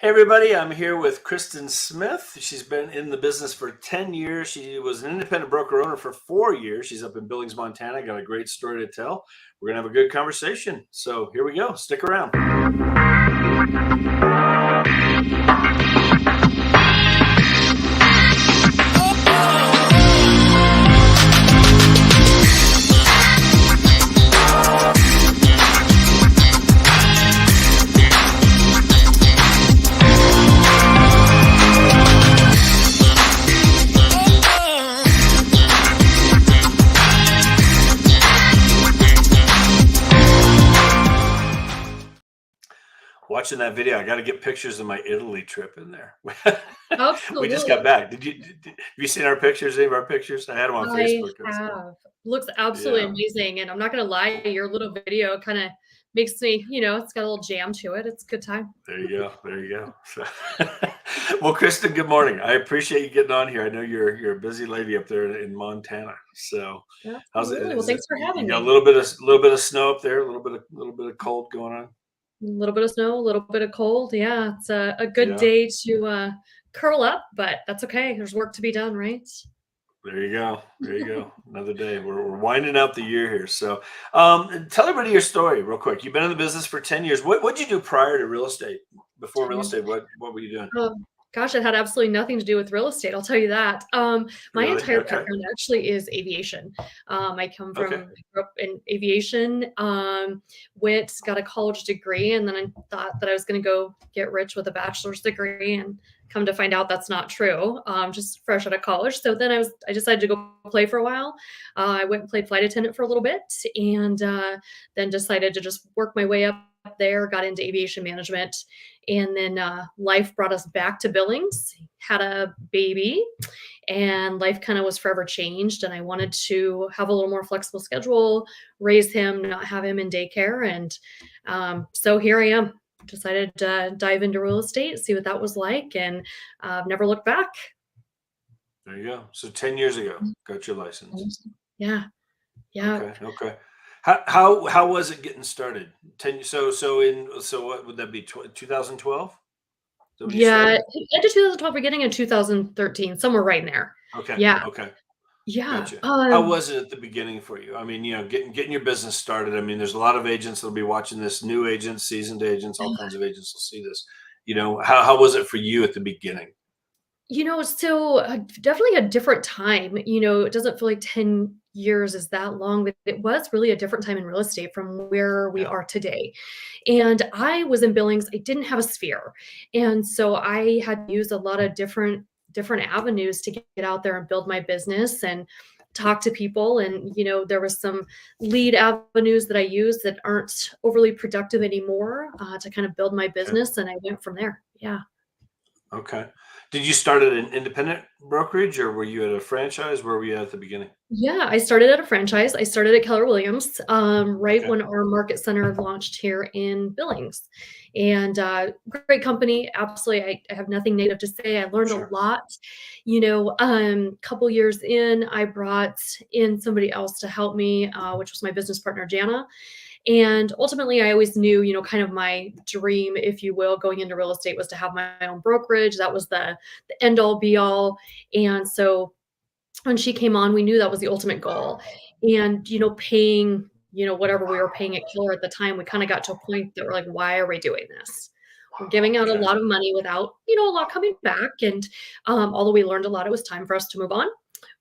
Everybody, I'm here with Cristin Smith. She's been in the business for 10 years. She was an independent broker owner for 4 years. She's up in Billings, Montana. Got a great story to tell. We're going to have a good conversation. So here we go. Stick around. Watching that video, I got to get pictures of my Italy trip in there. Absolutely. We just got back. Have you seen our pictures? Any of our pictures? I had them on Facebook. I have. Looks absolutely amazing. And I'm not going to lie, your little video kind of makes me, it's got a little jam to it. It's a good time. There you go. There you go. So, well, Cristin, good morning. I appreciate you getting on here. I know you're a busy lady up there in Montana. So how's it? Well, thanks for having me. A little bit of snow up there, a little bit of cold going on. A little bit of snow, a little bit of cold. Yeah, it's a good day to curl up, but that's okay. There's work to be done, right? There you go. There you go. Another day. We're winding out the year here. So tell everybody your story real quick. You've been in the business for 10 years. What did you do prior to real estate? Before real estate, what were you doing? Gosh, it had absolutely nothing to do with real estate. I'll tell you that. My entire background actually is aviation. I grew up in aviation, got a college degree, and then I thought that I was going to go get rich with a bachelor's degree, and come to find out that's not true. Just fresh out of college. So then I decided to go play for a while. I went and played flight attendant for a little bit, and then decided to just work my way up there, got into aviation management, and then life brought us back to Billings, had a baby, and life kind of was forever changed. And I wanted to have a little more flexible schedule, raise him, not have him in daycare. And so here I am, decided to dive into real estate, see what that was like, and never looked back. There you go. So 10 years ago, got your license. Yeah. Okay. How was it getting started? So what would that be? 2012? Yeah, end of 2012, beginning of 2013, somewhere right in there. Okay. Yeah. Okay. Yeah. Gotcha. How was it at the beginning for you? I mean, getting your business started. I mean, there's a lot of agents that'll be watching this, new agents, seasoned agents, all kinds of agents will see this. How was it for you at the beginning? So definitely a different time. It doesn't feel like 10 years is that long, but it was really a different time in real estate from where we are today. And I was in Billings. I didn't have a sphere. And so I had used a lot of different avenues to get out there and build my business and talk to people. And, there was some lead avenues that I used that aren't overly productive anymore to kind of build my business. And I went from there. Yeah. Okay. Did you start at an independent brokerage, or were you at a franchise? Where were you at the beginning? Yeah, I started at a franchise. I started at Keller Williams when our market center launched here in Billings. And great company. Absolutely. I have nothing negative to say. I learned a lot. Couple years in, I brought in somebody else to help me, which was my business partner, Jana. And ultimately, I always knew, kind of my dream, if you will, going into real estate was to have my own brokerage. That was the end all be all. And so when she came on, we knew that was the ultimate goal. And, paying, whatever we were paying at Keller at the time, we kind of got to a point that we're like, why are we doing this? We're giving out a lot of money without, a lot coming back. And although we learned a lot, it was time for us to move on.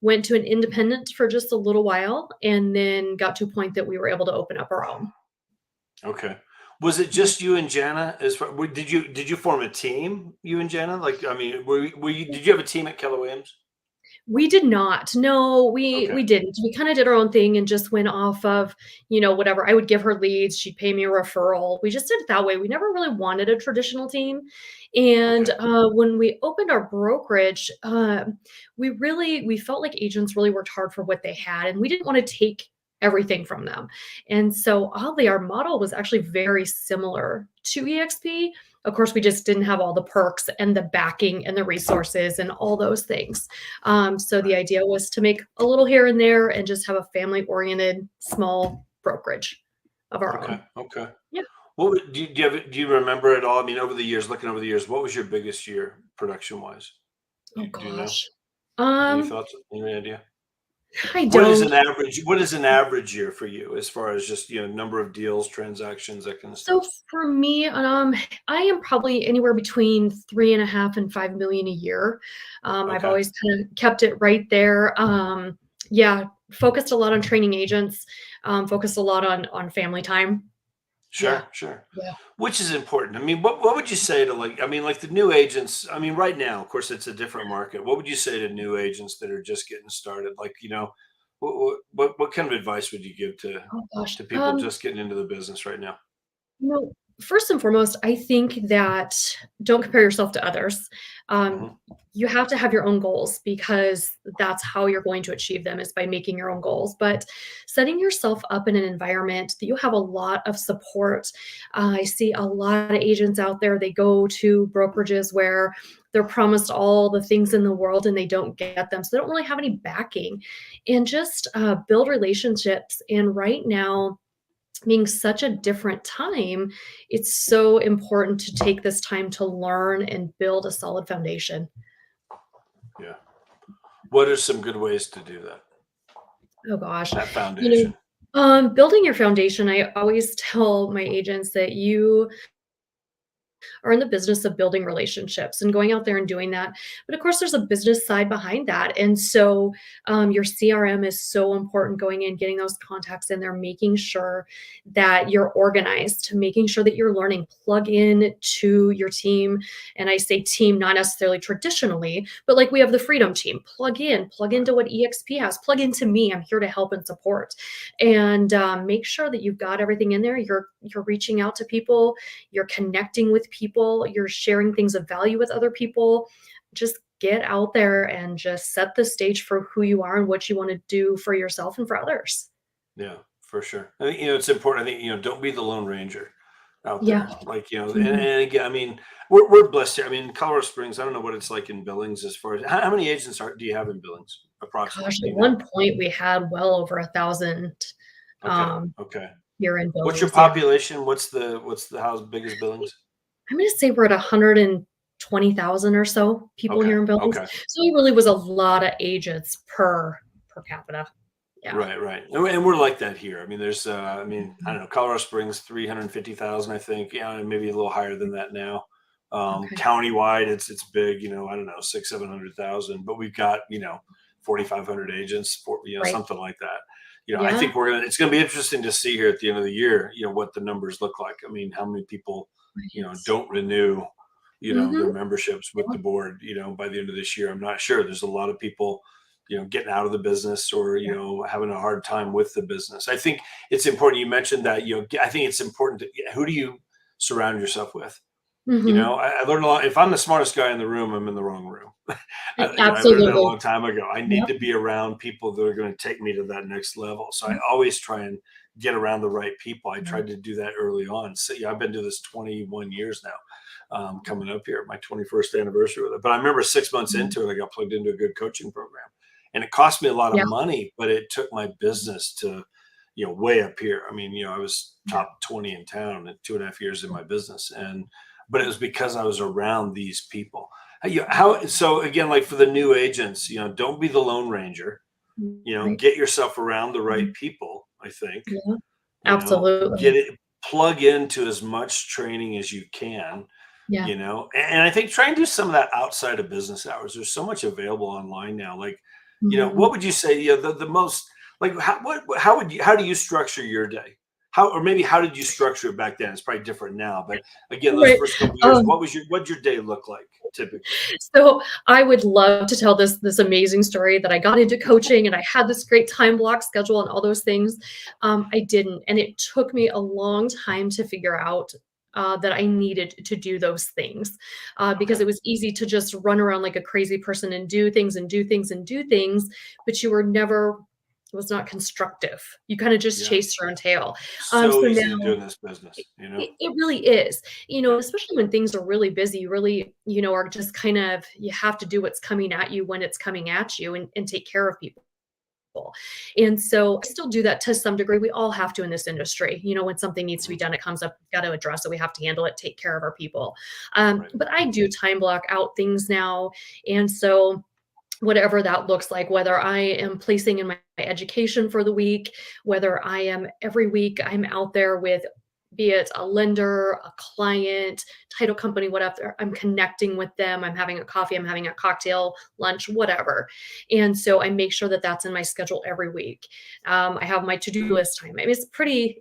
Went to an independent for just a little while, and then got to a point that we were able to open up our own. Okay. Was it just you and Jana? Did you form a team, you and Jana? Did you have a team at Keller Williams? We did not. No, we didn't. We kind of did our own thing and just went off of, whatever. I would give her leads. She'd pay me a referral. We just did it that way. We never really wanted a traditional team. And when we opened our brokerage, we felt like agents really worked hard for what they had, and we didn't want to take everything from them. And so oddly, our model was actually very similar to eXp. Of course, we just didn't have all the perks and the backing and the resources and all those things. So the idea was to make a little here and there and just have a family-oriented small brokerage of our own. Okay. Yeah. Do you remember it all? I mean, over the years, looking over the years, what was your biggest year production wise? Oh Do you know? gosh. Any Um, thoughts? Any idea? I What is don't. an average? What is an average year for you as far as just number of deals, transactions, that kind of So stuff? for me, I am probably anywhere between 3.5 and 5 million a year. I've Okay, always kind of kept it right there. Yeah, focused a lot on training agents, focused a lot on family time. Yeah, sure, sure. yeah. Which is important. I mean, what would you say to like? I mean, like the new agents. I mean, right now, of course, it's a different market. What would you say to new agents that are just getting started? Like, what kind of advice would you give Oh gosh. to people just getting into the business right now? No, first and foremost, I think that don't compare yourself to others. Um, Hmm. you have to have your own goals because that's how you're going to achieve them is by making your own goals. But setting yourself up in an environment that you have a lot of support. I see a lot of agents out there, they go to brokerages where they're promised all the things in the world and they don't get them. So they don't really have any backing. And just build relationships. And right now, being such a different time, it's so important to take this time to learn and build a solid foundation. Yeah. What are some good ways to do that? Oh gosh. That You foundation. building your foundation, I always tell my agents that you are in the business of building relationships and going out there and doing that. But of course, there's a business side behind that. And so your CRM is so important going in, getting those contacts in there, making sure that you're organized, making sure that you're learning, plug in to your team. And I say team, not necessarily traditionally, but like we have the Freedom Team, plug Right. into what eXp has, plug into me. I'm here to help and support. And make sure that you've got everything in there. You're reaching out to people, you're connecting with people, you're sharing things of value with other people. Just get out there and just set the stage for who you are and what you want to do for yourself and for others. Yeah, for sure. I think it's important. I think don't be the Lone Ranger out Yeah. there. Like Mhm. and again, I mean, we're blessed here. I mean, Colorado Springs. I don't know what it's like in Billings as far as how many agents do you have in Billings approximately? Gosh, Do at you know? one point we had well over 1,000 Okay, um, okay. here in What's your Billings. Yeah. population? What's the how big is Billings? I'm going to say we're at 120,000 or so people Okay, here in Billings. okay. So it really was a lot of agents per capita. Yeah. Right, right. And we're like that here. I mean, there's, I mean, I Mhm. don't know, Colorado Springs, 350,000, I think. Yeah, maybe a little higher than that now. Okay. Countywide, it's big. I don't know, 700,000. But we've got 4,500 agents, Right. something like that. I Yeah. think it's gonna be interesting to see here at the end of the year, what the numbers look like. I mean, how many people, Right. don't renew, their Mhm. memberships with the board, by the end of this year. I'm not sure. There's a lot of people getting out of the business or Yeah. having a hard time with the business. I think it's important. You mentioned that. I think it's important to who do you surround yourself with. Mhm. I learned a lot. If I'm the smartest guy in the room, I'm in the wrong room. I learned that a Absolutely. long time ago. I need Yep. to be around people that are going to take me to that next level. So I always try and get around the right people. I Yeah. tried to do that early on. So yeah, I've been doing this 21 years now. Coming up here, my 21st anniversary with it. But I remember 6 months Mhm. into it, I got plugged into a good coaching program, and it cost me a lot of Yeah. money, but it took my business to way up here. I mean, I was Yeah. top 20 in town in 2.5 years in my business, and but it was because I was around these people. How so again, like for the new agents, don't be the Lone Ranger. Right. Get yourself around the right Mhm. people. I think Yeah. get Absolutely. it, plug into as much training as you can. Yeah. And I think try and do some of that outside of business hours. There's so much available online now. Like, what Mhm. would you say? The most like how do you structure your day? Or maybe how did you structure it back then? It's probably different now. But again, those Right. first couple of years, Um, what'd your day look like typically? so I would love to tell this amazing story that I got into coaching and I had this great time block schedule and all those things. I didn't, and it took me a long time to figure out that I needed to do those things because Okay. it was easy to just run around like a crazy person and do things and do things and do things, but you were never. It was not constructive. You kind of just Yeah. chased your own tail. So So easy to do now in this business. it really is, Yeah. especially when things are really busy, you really, are just kind of, you have to do what's coming at you when it's coming at you and take care of people. And so I still do that to some degree. We all have to in this industry. When something needs to be Mhm. done, it comes up, we've got to address it. We have to handle it, take care of our people. Right. But I do time block out things now. And so whatever that looks like, whether I am placing in my education for the week, whether I am every week, I'm out there with, be it a lender, a client, title company, whatever, I'm connecting with them. I'm having a coffee, I'm having a cocktail, lunch, whatever. And so I make sure that that's in my schedule every week. I have my to-do list time. I mean, it's pretty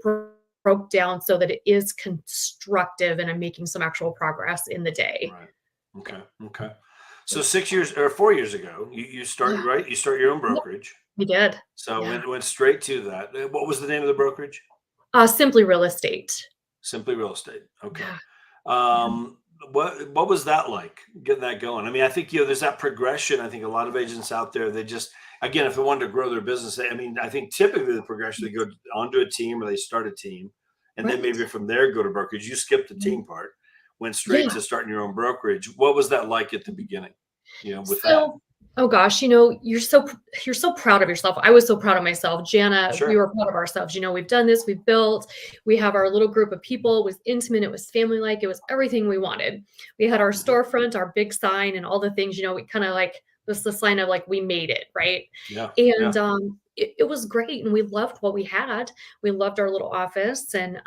broke down so that it is constructive and I'm making some actual progress in the day. Right. Okay. Okay. So 6 years or 4 years ago, you start Yeah. right. You start your own Yep, brokerage. we did. So Yeah. went straight to that. What was the name of the brokerage? Simply Real Estate. Simply Real Estate. Okay. Yeah, yeah, Um, what was that like getting that going? I mean, I think there's that progression. I think a lot of agents out there, they just again, if they wanted to grow their business, I mean, I think typically the progression they go onto a team or they start a team, and then right. maybe from there go to brokerage. You skipped the Mhm. team part, went straight Yeah. to starting your own brokerage. What was that like at the beginning? With that. So, oh gosh, you're so proud of yourself. I was so proud of myself. Jana, we Sure. were proud of ourselves. We've done this, we've built, we have our little group of people. It was intimate, it was family-like, it was everything we wanted. We had our Mhm. storefront, our big sign, and all the things, we kind of like this the sign of like we made it, right? Yeah. And Yeah. it was great, and we loved what we had. We loved our little office, and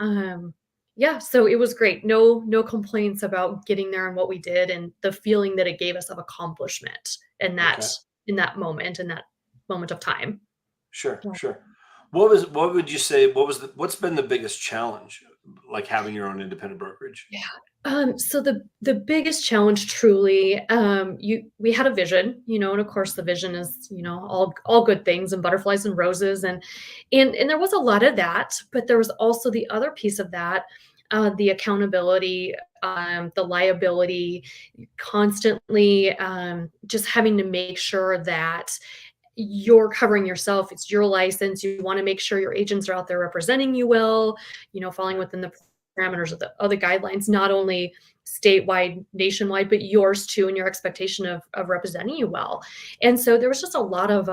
yeah, so it was great. No complaints about getting there and what we did and the feeling that it gave us of accomplishment in that Okay. in that moment of time. Sure. Yeah. Sure. What would you say? What's been the biggest challenge, like having your own independent brokerage? Yeah. So the biggest challenge truly, we had a vision, and of course the vision is, all good things and butterflies and roses and there was a lot of that, but there was also the other piece of that, the accountability, the liability, constantly just having to make sure that you're covering yourself. It's your license. You want to make sure your agents are out there representing you well, falling Right. within the parameters of the other guidelines, not only statewide, nationwide, but yours too, and your expectation of representing you well. And so there was just a lot of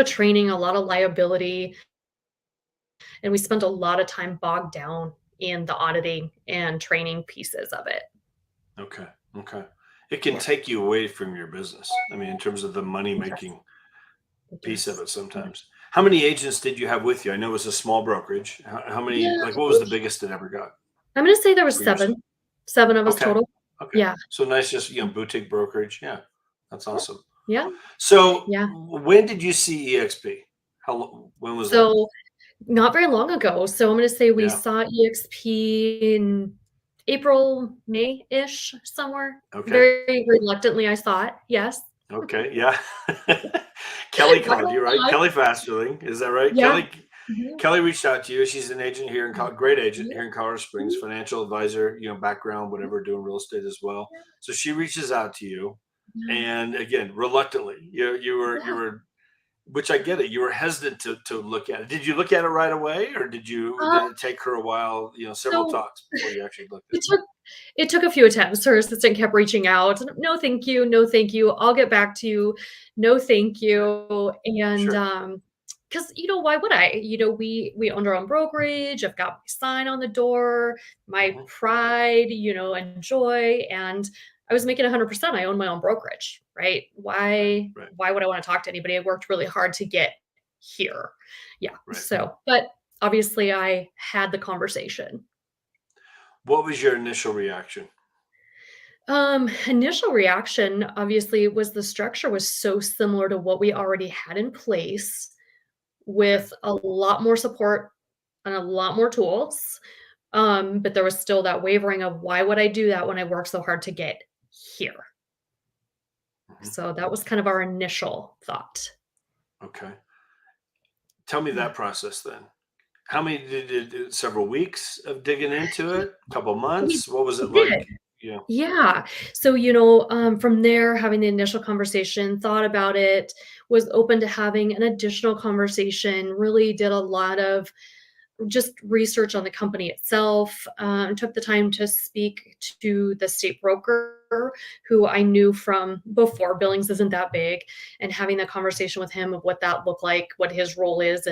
training, a lot of liability, and we spent a lot of time bogged down in the auditing and training pieces of it. Okay. Okay. It can Yeah. take you away from your business. I mean, in terms of the money Yes, making it piece of does. it Yeah. sometimes. How many agents did you have with you? I know it was a small brokerage. How many, Yeah. like, what was the biggest it ever got I'm gonna say there was for your side? 7 of us Okay. total. Okay. Yeah. So nice, just, boutique brokerage. Yeah. That's Yeah. awesome. Yeah. So Yeah. when did you see EXP? When was that? So, not very long ago. So I'm gonna say we Yeah. saw EXP in April, May-ish, somewhere. Okay. Very reluctantly, I saw it. Yes. Okay. Yeah. Kelly Not called gonna you, right? lie. Kelly Fasterling. Is that right? Yeah. Kelly Mhm. Kelly reached out to you. She's an agent here great agent Yeah. here in Colorado Springs, Mhm. financial advisor, background, Yeah. whatever, doing real estate as well. So she reaches out to you, Yeah. and again, reluctantly, you were, which I get it. You were hesitant to look at it. Did you look at it right away, or Uh, did it take her a while? Several so talks before you actually looked at it took it took a few attempts. Her assistant kept reaching out. "No, thank you. No, thank you. I'll get back to you. No, thank it. Right. you." And, Sure. because why would I? We owned our own brokerage. I've got my sign on the door, my Hmm. pride, and joy, and I was making 100%. I own my own brokerage, right? Right. Why Right. why would I wanna talk to anybody? I worked really hard to get here. Yeah, Right. but obviously I had the conversation. What was your initial reaction? Initial reaction obviously was the structure was so similar to what we already had in place Okay. with a lot more support and a lot more tools. But there was still that wavering of why would I do that when I worked so hard to get here? Hmm. So that was kind of our initial thought. Okay. Tell me Yeah. that process then. How many several weeks of digging into it? Couple months? What was We it like? did. Yeah. Yeah. So, from there, having the initial conversation, thought about it, was open to having an additional conversation, really did a lot of just research on the company itself. Took the time to speak to the state broker who I knew from before. Billings isn't that big, and having that conversation with him of what that looked like, what his role is,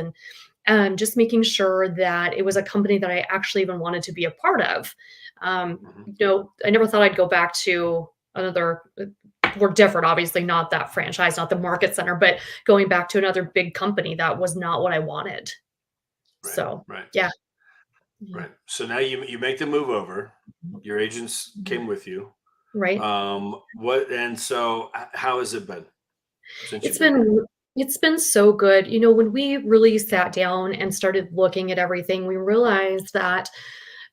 and just making sure that it was a company that I actually even wanted to be a part of. Mhm. I never thought I'd go back to another. We're different, obviously, not that franchise, not the market center, but going back to another big company that was not what I wanted. Right, So, right, yeah. Yeah. right. So now you make the move over. Your agents Mhm. came with you. Right? What and so how has it been since It's you've been here? been so good. When we really sat down and started looking at everything, we realized that,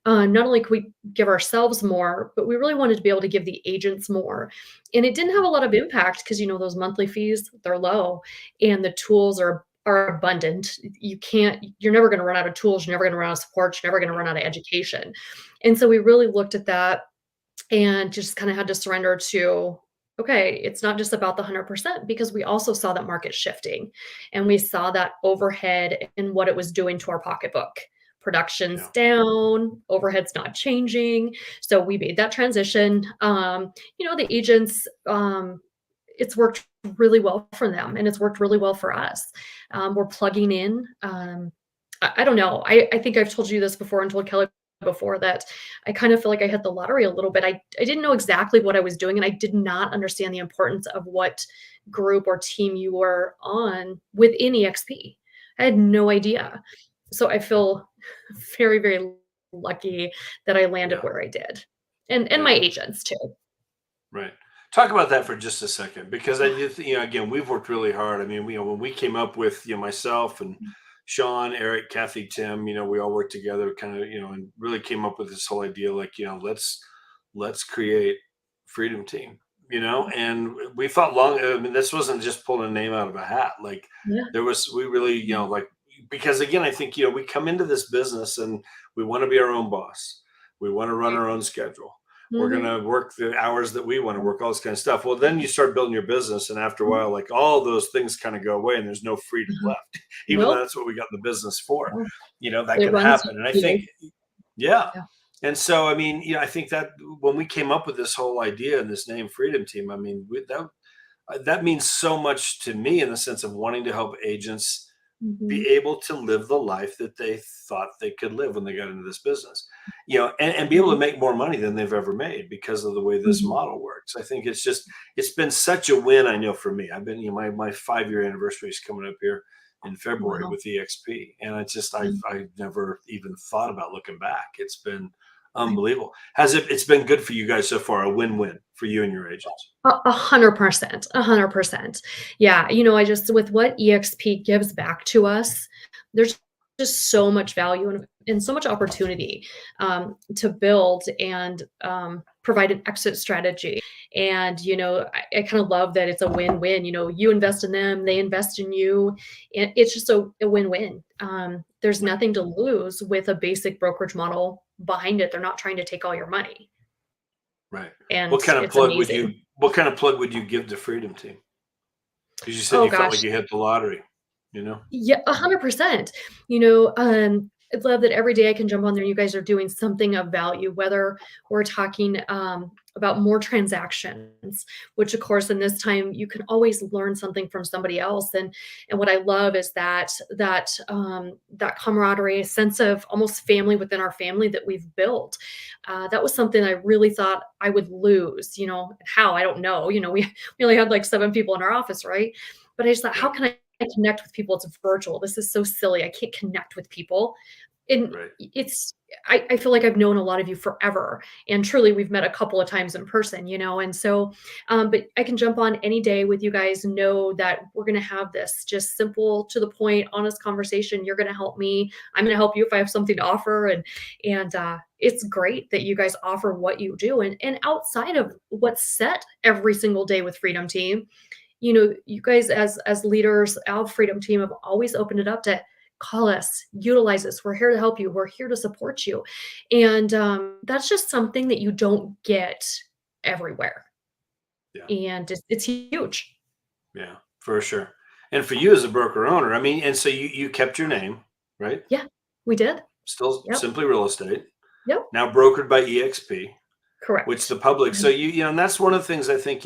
not only could we give ourselves more, but we really wanted to be able to give the agents more. And it didn't have Mhm. a lot of impact because, those monthly fees, they're low and the tools are abundant. You're never going to run out of tools. You're never going to run out of support. You're never going to run out of education. And so we really looked at that and just kind of had to surrender to, okay, it's not just about the 100% because we also saw that market shifting and we saw that overhead and what it was doing to our pocketbook. Production's Yeah, down, overhead's not changing. So we made that transition. The agents, it's worked really well for them and it's worked really well for us. We're plugging in. I don't know. I think I've told you this before and told Kelly before that I kind of feel like I hit the lottery a little bit. I didn't know exactly what I was doing, and I did not understand the importance of what group or team you were on within eXp. I had no idea. So I yeah, feel very, very lucky that I landed yeah, where I did. And my yeah. agents too. Right. Talk about that for just a second, because I do, again, we've worked really hard. I mean, when we came up with, myself and Sean, Eric, Kathy, Tim, we all worked together, kind of, and really came up with this whole idea, like, let's create Freedom Team, and we thought long. I mean, this wasn't just pulling a name out of a hat. Like, Yeah. we really, Yeah. like, because again, I think, we come into this business and we want to be our own boss. We want to run Right. our own schedule. We're going Mhm. to work the hours that we want to work, all this kind of stuff. Well, then you start building your business, and after a Mhm. while, like, all those things kind of go away, and there's no freedom Uh-huh. left, even though Nope. that's what we got in the business for. No. That It can runs happen. And I think, you. yeah. Yeah. And so, I mean, I think that when we came up with this whole idea and this name Freedom Team, I mean, that means so much to me in the sense of wanting to help agents Mhm. be able to live the life that they thought they could live when they got into this business, and be able to Mhm. make more money than they've ever made because of the way this Mhm. model works. I think it's been such a win. I know for me, I've been, my 5-year anniversary is coming up here in February Wow. with eXp. And Yeah. I've never even thought about looking back. It's been Right. unbelievable. It's been good for you guys so far, a win-win for you and your agents. 100%, 100%. Yeah, I just with what EXP gives back to us, there's just so much value and so much opportunity to build and provide an exit strategy. And I kind of love that it's a win-win. You invest in them, they invest in you, and it's just a win-win. There's Right, nothing to lose with a basic brokerage model behind it. They're not trying to take all your money, right. and it's amazing. What kind of plug would you give to Freedom Team? Because you said Oh you felt like gosh. you hit the lottery, you know? Yeah, 100%. I love that every day I can jump on there. You guys are doing something of value, whether we're talking about more transactions, which of course in this time you can always learn something from somebody else. And what I love is that camaraderie, a sense of almost family within our family that we've built. That was something I really thought I would lose. How I don't know. We only had like 7 people in our office, right? But I just thought, how Right, can I connect with people? It's virtual. This is so silly. I can't connect with people. And right. I feel like I've known a lot of you forever. And truly we've met a couple of times in person, And so, but I can jump on any day with you guys, know that we're going to have this just simple to the point, honest conversation. You're going to help me. I'm going to help you if I have something to offer. And it's great that you guys offer what you do. And outside of what's set every single day with Freedom Team, you guys as leaders, our Freedom Team have always opened it up to call us, utilize us. We're here to help you. We're here to support you. And that's just something that you don't get everywhere. Yeah, And it's huge. yeah, for sure. And for you as a broker owner, I mean, and so you kept your name, right? Yeah. We did. Still Yep. Simply Real Estate, Yep. now brokered by eXp, which the Correct. public. So Mhm. and that's one of the things I think,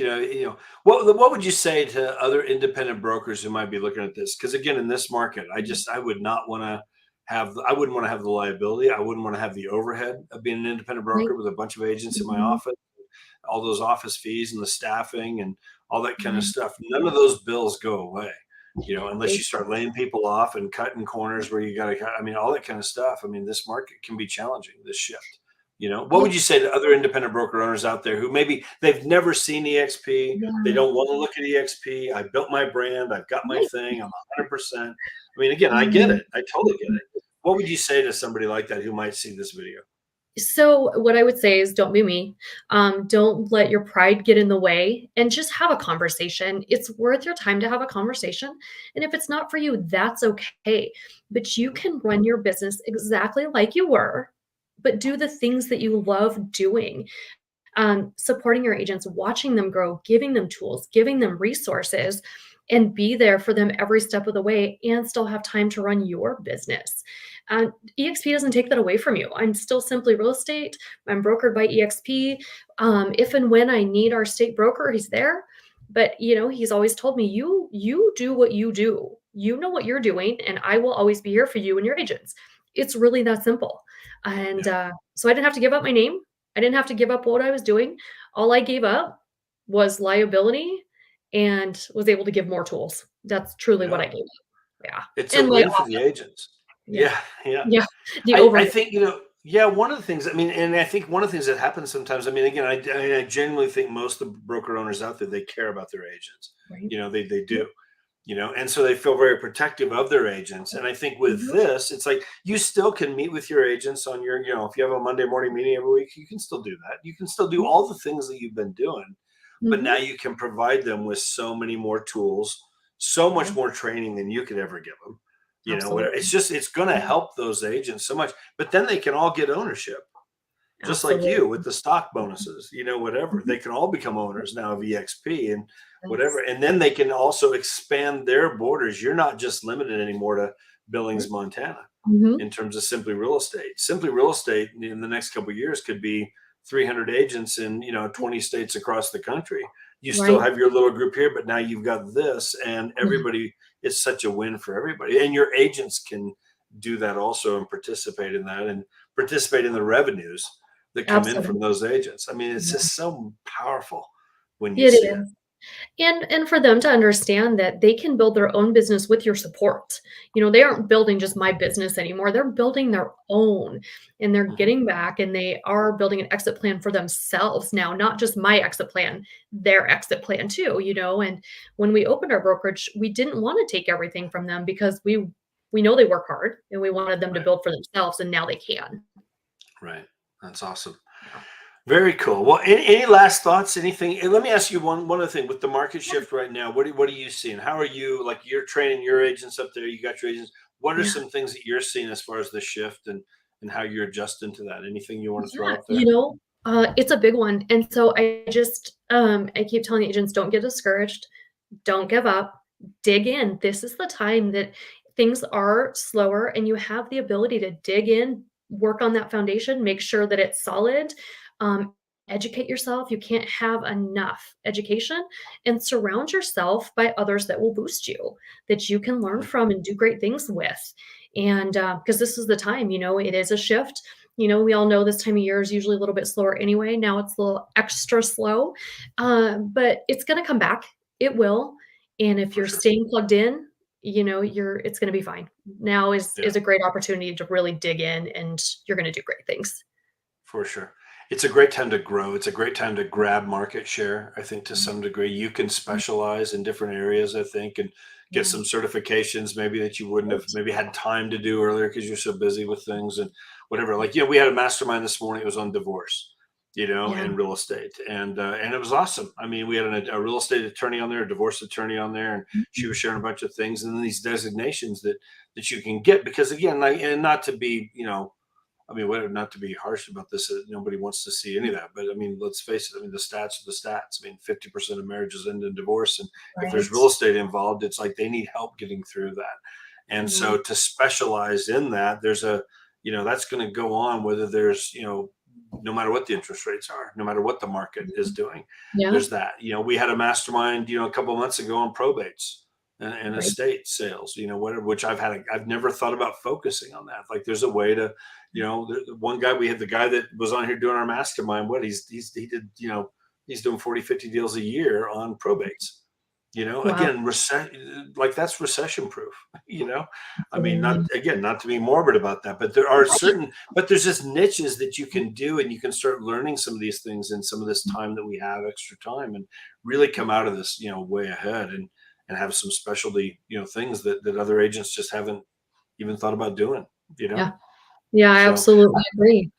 what would you say to other independent brokers who might be looking at this? Because again, in this market, I would not want to I wouldn't want to have the liability. I wouldn't want to have the overhead of being an independent Right. broker with a bunch of agents in my Mhm. office, all those office fees and the staffing and all that kind of Right. stuff. None of those bills go away, unless They you start laying people off and cutting corners where you got to, all that kind of stuff. This market can be challenging, this shift. What Yeah. would you say to other independent broker owners out there who maybe they've never seen EXP? They Yeah. don't want to look at EXP. I built my brand. I've got my Right. thing. I'm 100%. Again, I get Mhm. it. I totally get it. What would you say to somebody like that who might see this video? So what I would say is don't be me. Don't let your pride get in the way and just have a conversation. It's worth your time to have a conversation. And if it's not for you, that's okay. But you Mhm. can run your business exactly like you were, but do the things that you love doing. Supporting your agents, watching them grow, giving them tools, giving them resources, and be there for them every step of the way and still have time to run your business. Uh, EXP doesn't take that away from you. I'm still Simply Real Estate. I'm brokered by EXP. If and when I need our state broker, he's there. But he's always told me, you do what you do. You know what you're doing, and I will always be here for you and your agents. It's really that simple. And Yeah. so I didn't have to give up my name. I didn't have to give up what I was doing. All I gave up was liability and was able to give more tools. That's truly what Yeah. I gave up. Yeah. It's a And lay win for off. the agents. Yeah. Yeah. Yeah. Yeah. The I overhead. think, yeah, one of the things, and I think one of the things that happens sometimes, again, I genuinely think most of the broker owners out there, they care about their agents. Right. They Yep. do, and so they feel very protective of their agents. And I think with Mhm. this, it's like you still can meet with your agents on your, if you have a Monday morning meeting every week, you can still do that. You can still do Right. all the things that you've been doing, but now Mhm. you can provide them with so many more tools, so Yeah. much more training than you could ever give them. Absolutely. It's going to Yeah. help those agents so much, but then they can all get ownership, just like you Absolutely. with the stock bonuses, whatever. Mhm. They can all become owners now of EXP and whatever. Yes. And then they can also expand their borders. You're not just limited anymore to Right. Billings, Montana Mhm. in terms of Simply Real Estate. Simply Real Estate in the next couple of years could be 300 agents in, 20 states across the country. You still Right. have your little group here, but now you've got this, and Yeah. everybody, it's such a win for everybody. And your agents can do that also and participate in that and participate in the revenues that come in from Absolutely. those agents. It's Yeah. just so powerful when you It see it. is. And for them to understand that they can build their own business with your support. They aren't building just my business anymore. They're building their own, and they're Mhm. getting back, and they are building an exit plan for themselves now, not just my exit plan, their exit plan too. And when we opened our brokerage, we didn't want to take everything from them because we know they work hard and we wanted them to Right. build for themselves, and now they can. Right. That's awesome. Yeah. Very cool. Well, any last thoughts? Anything? And let me ask you one other thing. With the market shift right now, what are you seeing? How are you, like, you're training your agents up there? You got your agents. What are Yeah. some things that you're seeing as far as the shift and how you're adjusting to that? Anything you want to throw Yeah, out there? it's a big one. And so I keep telling agents, don't get discouraged, don't give up, dig in. This is the time that things are slower and you have the ability to dig in, work on that foundation, make sure that it's solid. Um, Educate yourself. You can't have enough education, and surround yourself by others that will boost you, that you can learn Mhm. from and do great things with. And because this is the time, it is a shift. We all know this time of year is usually a little bit slower anyway. Now it's a little extra slow, but it's going to come back. It will. And if For you're sure. staying plugged in, it's going to be fine. Now Yeah. is a great opportunity to really dig in, and you're going to do great things. For sure. It's a great time to grow. It's a great time to grab market share. I think to some degree you can specialize in different areas, I think, and get Yeah. some certifications maybe that you wouldn't have Right. maybe had time to do earlier because you're so busy with things and whatever. Like, we had a mastermind this morning. It was on divorce, Yeah. and real estate. And it was awesome. We had a real estate attorney on there, a divorce attorney on there, and she Mhm. was sharing a bunch of things and then these designations that you can get because, again, like, and not to be, not to be harsh about this, nobody wants to see any of that. But let's face it. The stats are the stats. 50% of marriages end in divorce, and if there's Right. real estate involved, it's like they need help getting through that. And Mhm. so to specialize in that, there's a, that's going to go on whether there's, no matter what the interest rates are, no matter what the market is doing, Yeah, there's that. We had a mastermind, a couple of months ago on probates and right. estate sales, whatever, which I've never thought about focusing on that. Like there's a way to, the one guy, we had the guy that was on here doing our mastermind, he did, he's doing 40, 50 deals a year on probates. Wow, Again, like that's recession proof. I mean, not absolutely. again, not to be morbid about that, but there are but there's just niches that you can do, and you can start learning some of these things in some of this time that we have extra time, and really come out of this, way ahead, and have some specialty, things that other agents just haven't even thought about doing. You know, Yeah. Yeah, I so absolutely agree.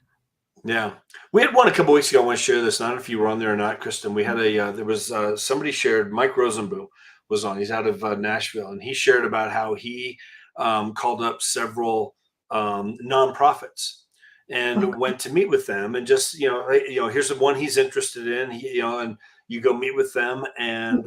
yeah, we had one a couple weeks ago. I want to share this. I don't know if you were on there or not, Kristen. We had there was somebody shared. Mike Rosenbu was on. He's out of Nashville, and he shared about how he called up several nonprofits and Okay. went to meet with them, and just hey, here's the one he's interested in. And you go meet with them and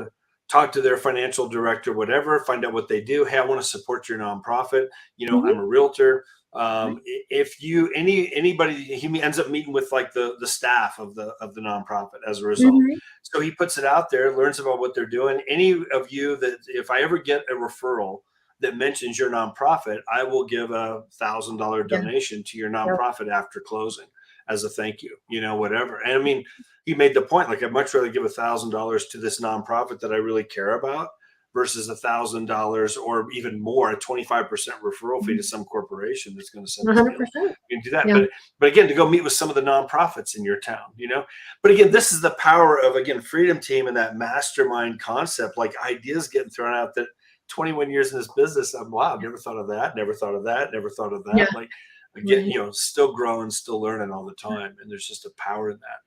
talk to their financial director, whatever. Find out what they do. Hey, I want to support your nonprofit. I'm Mhm. a realtor. Right. If you anybody, he ends up meeting with like the staff of the nonprofit as a result. Mhm. So he puts it out there, learns about what they're doing. Any of you that, if I ever get a referral that mentions your nonprofit, I will give $1,000 Yeah. donation to your Yep. nonprofit after closing as a thank you, whatever. And I mean, he made the point, like, I'd much rather give $1,000 to this nonprofit that I really care about versus $1,000 or even more, a 25% referral fee to Mhm. some corporation that's going to send us deals. 100%. You can do that. Yeah. But again, to go meet with some of the nonprofits in your town. But again, this is the power of, again, Freedom Team and that mastermind concept, like ideas getting thrown out that 21 years in this business, I'm, wow, never thought of that, never thought of that, never thought of Yeah. that. Like, again, Right. still growing, still learning all the time. And there's just a power in that.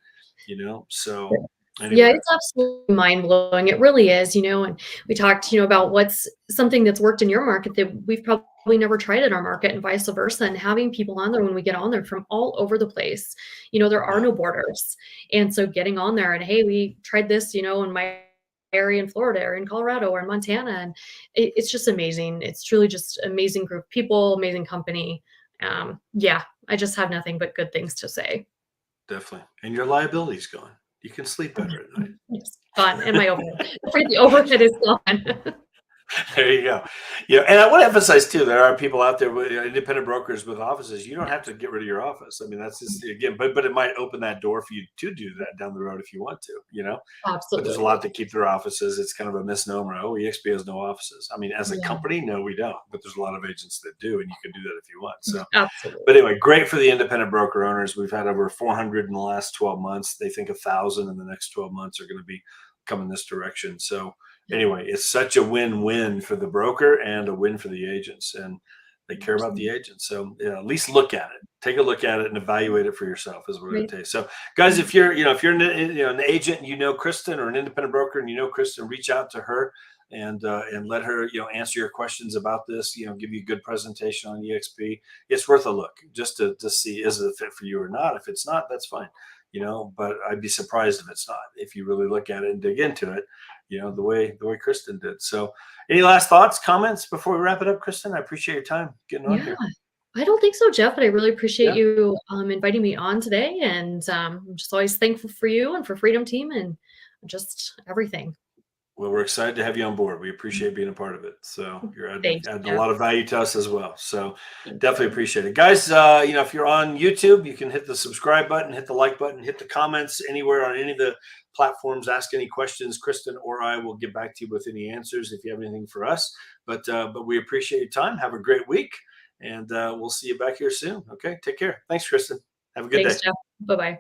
So Yeah, anyway, it's absolutely mind blowing. It really is, and we talked, about what's something that's worked in your market that we've probably never tried in our market and vice versa. And having people on there when we get on there from all over the place, there are yeah, no borders. And so getting on there and, hey, we tried this, in my area in Florida or in Colorado or in Montana. And it's just amazing. It's truly just amazing group of people, amazing company. Yeah, I just have nothing but good things to say. definitely. And your liability's gone. You can sleep better at night. It's gone, and my overhead. The overhead is gone. There you go. Yeah, and I want to emphasize too, there are people out there with independent brokers with offices. You don't have to get rid of your office. I mean, that's just, again, but it might open that door for you to do that down the road if you want to. But there's a Absolutely. lot that keep their offices. It's kind of a misnomer. Oh, eXp has no offices. I mean, as a Yeah, company, no, we don't. But there's a lot of agents that do, and you can do that if you want. So, but absolutely. anyway, great for the independent broker owners. We've had over 400 in the last 12 months. They think 1,000 in the next 12 months are going to be coming this direction. So Yeah, anyway, it's such a win-win for the broker and a win for the agents, and they care about 100%. the agents. So at least look at it, take a look at it, and evaluate it for yourself. Is what it Right. takes. So, guys, Mhm. if you're an agent and Kristen, or an independent broker and Kristen, reach out to her and let her answer your questions about this. Give you a good presentation on eXp. It's worth a look just to see, is it a fit for you or not. If it's not, that's fine. But I'd be surprised if it's not, if you really look at it and dig into it, the way Kristen did. So, any last thoughts, comments before we wrap it up, Kristen? I appreciate your time getting on Yeah, here. I don't think so, Jeff, but I really appreciate Yeah. you, inviting me on today, and, I'm just always thankful for you and for Freedom Team and just everything. Well, we're excited to have you on board. We appreciate being a part of it. So you're Thanks, adding a Jeff. lot of value to us as well. So Thank definitely you. appreciate it. Guys, if you're on YouTube, you can hit the subscribe button, hit the like button, hit the comments anywhere on any of the platforms. Ask any questions. Kristen or I will get back to you with any answers if you have anything for us. But we appreciate your time. Have a great week. And we'll see you back here soon. Okay. Take care. Thanks, Kristen. Have a good day. Thanks, Jeff. Bye-bye.